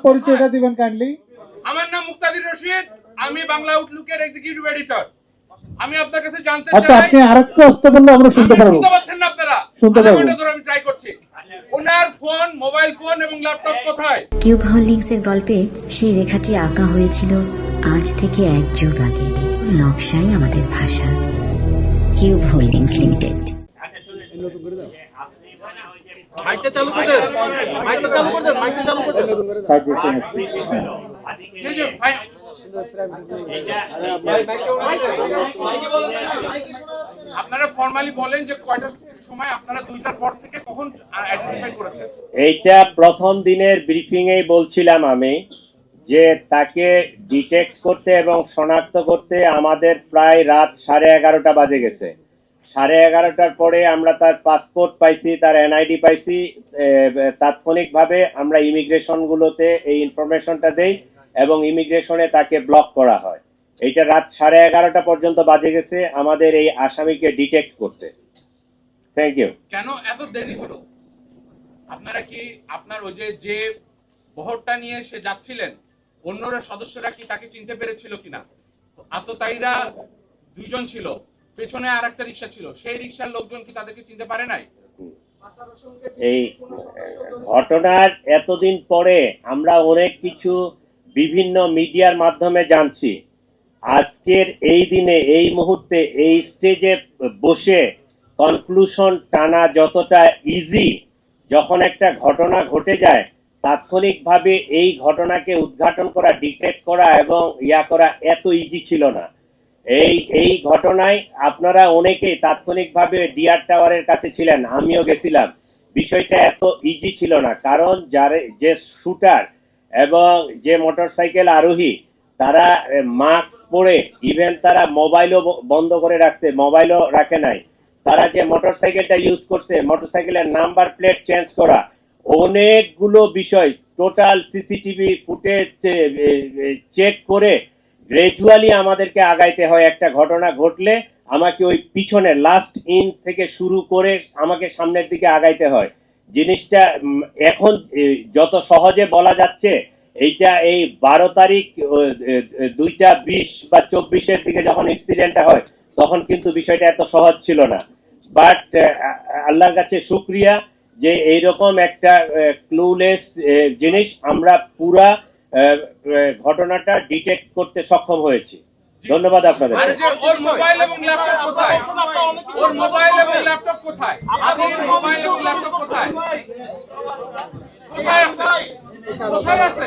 পরিচয়টা দিবেন কাইন্ডলি। আমার নাম মুক্তাদির রশিদ, আমি বাংলা আউটলুকের এক্সিকিউটিভ এডিটর। আমি আপনার কাছে জানতে আচ্ছা, চাই, আপনি আরেকটু আস্তে বললে আমরা শুনতে পারবো। শুনতে পাচ্ছেন না আপনারা? শুনতে পারবো। আমি ট্রাই করছি। ওনার ফোন, মোবাইল ফোন এবং ল্যাপটপ কোথায়? কিউব হোল্ডিংসের গল্পে সেই রেখাটি আঁকা হয়েছিল আজ থেকে 1 যুগ আগে। নকশাই আমাদের ভাষা। Cube holdings limited. মাইকটা চালু করে দেন, মাইকটা চালু করে দেন, মাইকটা চালু করে দেন। এই যে ভাই, আপনারা ফর্মালি বলেন যে কয়টার সময় আপনারা 2টার পর থেকে কখন আইডেন্টিফাই করেছেন? এইটা প্রথম দিনের ব্রিফিং এ বলছিলাম আমি যে তাকে ডিটেক্ট করতে এবং শনাক্ত করতে আমাদের প্রায় রাত 11:30 বাজে গেছে। 11:30টার পরে আমরা তার পাসপোর্ট পাইছি, তার এনআইডি পাইছি। তাৎক্ষণিকভাবে আমরা ইমিগ্রেশন গুলোতে এই ইনফরমেশনটা দেই এবং ইমিগ্রেশনে তাকে ব্লক করা হয়। এইটা রাত 11:30 পর্যন্ত বাজে গেছে আমাদের এই আসামিকে ডিটেক্ট করতে। Thank you. কেন এত দেরি হলো? আপনারা কি আপনার ওই যে বহরটা নিয়ে সে যাচ্ছিলেন, অন্যরা সদস্যরা কি তাকে চিনতে পেরেছিল কিনা? আততায়ীরা 2 জন ছিল, পেছনে আরেকটা রিকশা ছিল, সেই রিকশার লোকজন কি তাদেরকে চিনতে পারে নাই? এই ঘটনার এতদিন পরে আমরা অনেক কিছু বিভিন্ন মিডিয়ার মাধ্যমে জানছি। আজকের এই দিনে, এই মুহূর্তে, এই স্টেজে বসে কনক্লুশন টানা যতটা ইজি, যখন একটা ঘটনা ঘটে যায় তাৎক্ষণিকভাবে এই ঘটনাকে উদ্ঘাটন করা, ডিটেক্ট করা এবং করা এত ইজি ছিল না। এই ঘটনায় আপনারা অনেকেই তাৎক্ষণিকভাবে ডিআর টাওয়ারের কাছে ছিলেন, আমিও গেছিলাম। বিষয়টা এত ইজি ছিল না, কারণ যে শুটার এবং যে মোটরসাইকেল আরোহী তারা মাস্ক পরে, ইভেন তারা মোবাইলও বন্ধ করে রাখছে, মোবাইলও রাখে নাই। তারা যে মোটরসাইকেলটা ইউজ করছে, মোটরসাইকেলের নাম্বার প্লেট চেঞ্জ করা, অনেকগুলো বিষয় টোটাল সিসিটিভি ফুটেজ চেক করে গ্রাজুয়ালি আমাদেরকে আগাইতে হয়। একটা ঘটনা ঘটলে আমাকে ওই পিছনে লাস্ট ইন থেকে শুরু করে আমাকে সামনের দিকে আগাইতে হয়। জিনিসটা এখন যত সহজে বলা যাচ্ছে, এইটা এই 12 তারিখ 2:20 বা 24-এর দিকে যখন অ্যাক্সিডেন্টটা হয় তখন কিন্তু বিষয়টা এত সহজ ছিল না। বাট আল্লাহর কাছে শুকরিয়া যে এইরকম একটা ক্লুলেস জিনিস আমরা পুরা ঘটনাটা ডিটেক্ট করতে সক্ষম হয়েছি। ধন্যবাদ আপনাদের। ওর মোবাইল এবং ল্যাপটপ কোথায়? ওর মোবাইল এবং ল্যাপটপ কোথায়? আদির মোবাইল এবং ল্যাপটপ কোথায়? কোথায় আছে? কোথায় আছে?